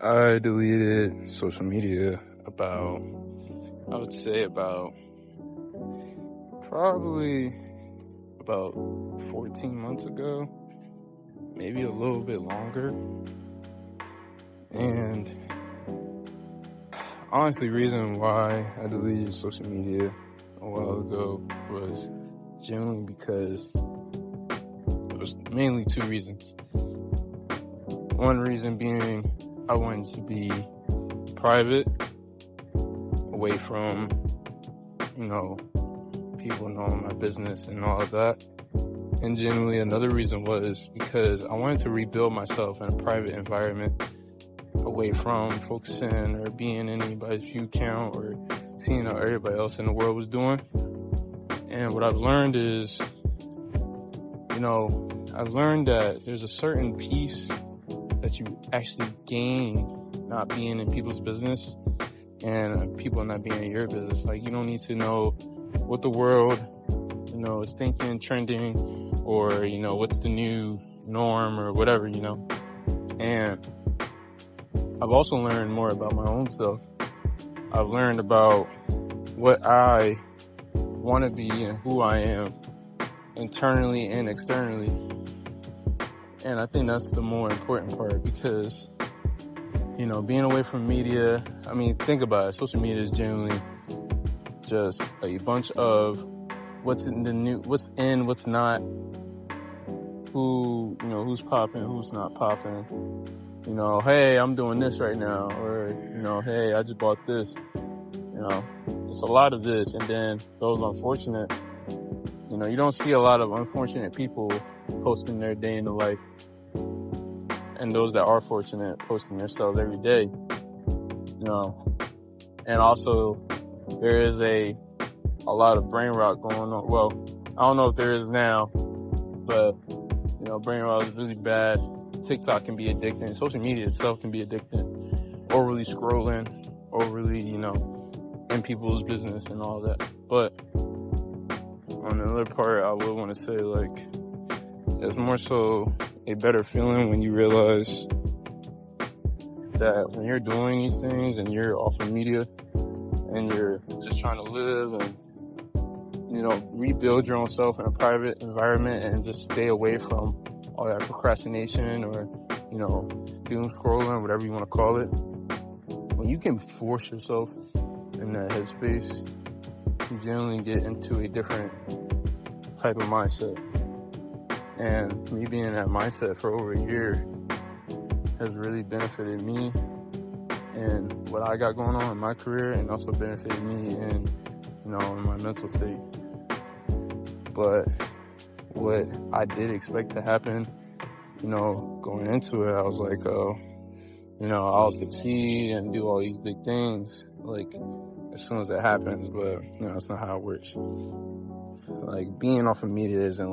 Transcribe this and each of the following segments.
I deleted social media I would say probably about 14 months ago, maybe a little bit longer. And honestly, reason why I deleted social media a while ago was genuinely because it was mainly two reasons. One reason being I wanted to be private, away from, people knowing my business and all of that. And generally another reason was because I wanted to rebuild myself in a private environment, away from focusing or being in anybody's view count or seeing how everybody else in the world was doing. And what I've learned is, I've learned that there's a certain peace that you actually gain not being in people's business and people not being in your business. Like, you don't need to know what the world, is thinking, trending, or, what's the new norm or whatever, And I've also learned more about my own self. I've learned about what I want to be and who I am internally and externally. And I think that's the more important part because, being away from media, think about it. Social media is generally just a bunch of what's in the new, what's in, what's not, who's popping, who's not popping. Hey, I'm doing this right now. Or, hey, I just bought this. It's a lot of this. And then those unfortunate, you don't see a lot of unfortunate people posting their day in the life. And those that are fortunate posting themselves every day, and also there is a lot of brain rot going on. Well, I don't know if there is now, but, brain rot is really bad. TikTok can be addicting. Social media itself can be addicting. Overly scrolling, overly, in people's business and all that. But on the other part, I would want to say, it's more so a better feeling when you realize that when you're doing these things and you're off of media and you're just trying to live and, rebuild your own self in a private environment and just stay away from all that procrastination or, doom scrolling, whatever you want to call it. When you can force yourself in that headspace, you generally get into a different type of mindset. And me being in that mindset for over a year has really benefited me and what I got going on in my career, and also benefited me in my mental state. But what I did expect to happen, going into it, I was like, I'll succeed and do all these big things, as soon as it happens. But, that's not how it works. Being off of media isn't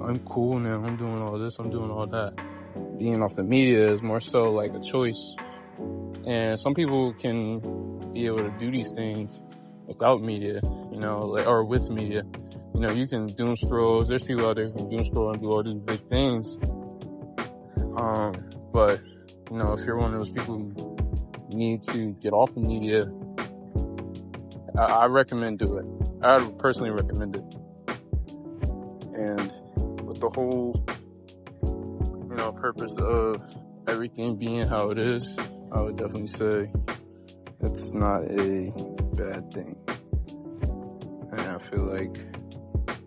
I'm cool now, I'm doing all this, I'm doing all that. Being off the media is more so like a choice. And some people can be able to do these things without media, or with media. You can doom scroll. There's people out there who can doom scroll and do all these big things. But, if you're one of those people who need to get off of media, I recommend do it. I would personally recommend it. And with the whole, purpose of everything being how it is, I would definitely say it's not a bad thing. And I feel like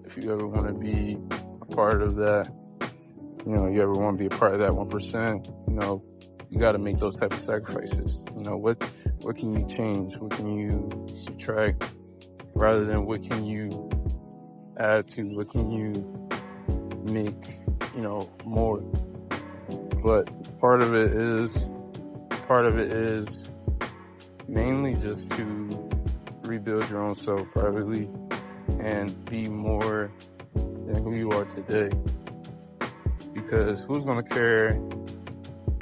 if you ever want to be a part of that, you ever want to be a part of that 1%, you got to make those type of sacrifices. What can you change? What can you subtract? Rather than what can you add to? What can you make, more? But part of it is mainly just to rebuild your own self privately and be more than who you are today. Because who's going to care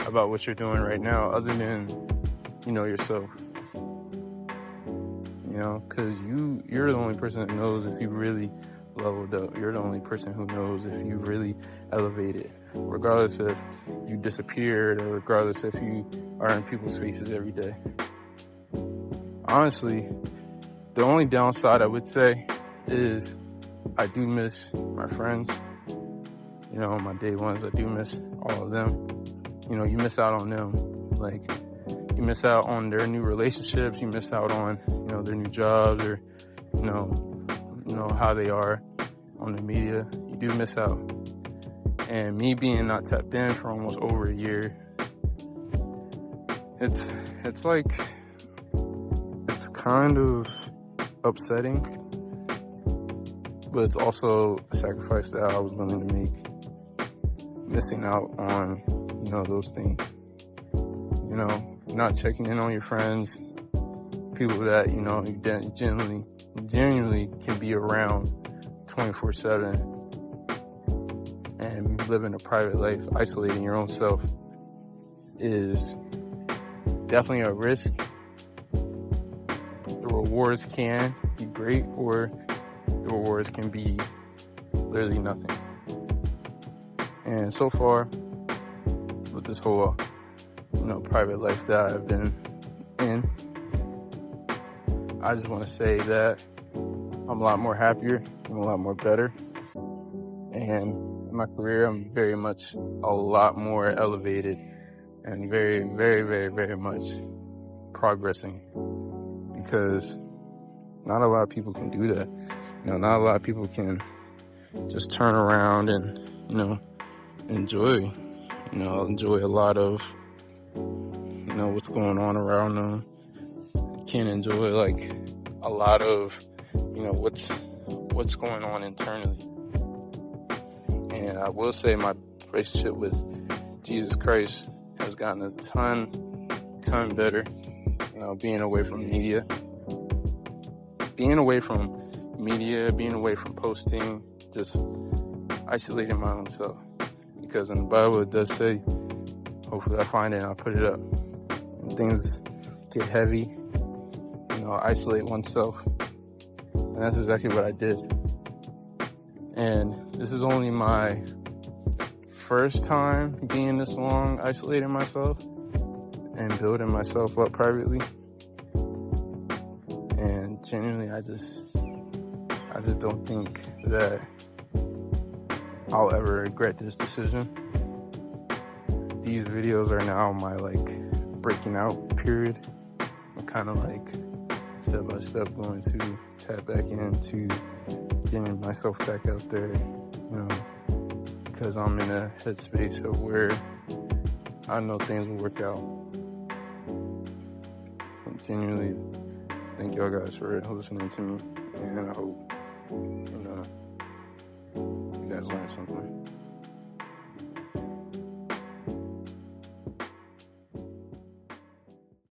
about what you're doing right now other than, yourself? Because you're the only person that knows if you really leveled up. You're the only person who knows if you really elevated. regardless if you disappeared or regardless if you are in people's faces every day. Honestly, the only downside I would say is I do miss my friends. You know, my day ones, I do miss all of them. You know, you miss out on them. Like, you miss out on their new relationships. You miss out on, you know, their new jobs, or, you know how they are on the media. You do miss out. And me being not tapped in for almost over a year, it's kind of upsetting, but it's also a sacrifice that I was willing to make. Missing out on, you know, those things. You know, not checking in on your friends, people that, you know, you genuinely can be around 24/7, and living a private life, isolating your own self, is definitely a risk. The rewards can be great, or the rewards can be literally nothing. And so far, with this whole, you know, private life that I've been in, I just want to say that I'm a lot more happier, I'm a lot more better, and in my career, I'm very much a lot more elevated and very, very, very, very much progressing, because not a lot of people can do that. You know, not a lot of people can just turn around and, you know, enjoy a lot of, you know, what's going on around them. Can enjoy like a lot of, you know, what's going on internally. And I will say my relationship with Jesus Christ has gotten a ton better. You know, being away from media, being away from posting, just isolating my own self. Because in the Bible it does say, hopefully I find it and I'll put it up, when things get heavy, you know, isolate oneself. And that's exactly what I did. And this is only my first time being this long isolating myself and building myself up privately. And genuinely, I just don't think that I'll ever regret this decision. These videos are now my breaking out period. I'm kind of step by step going to tap back into getting myself back out there, you know, because I'm in a headspace of where I know things will work out. I genuinely thank y'all guys for listening to me, and I hope, you know, you guys learned something.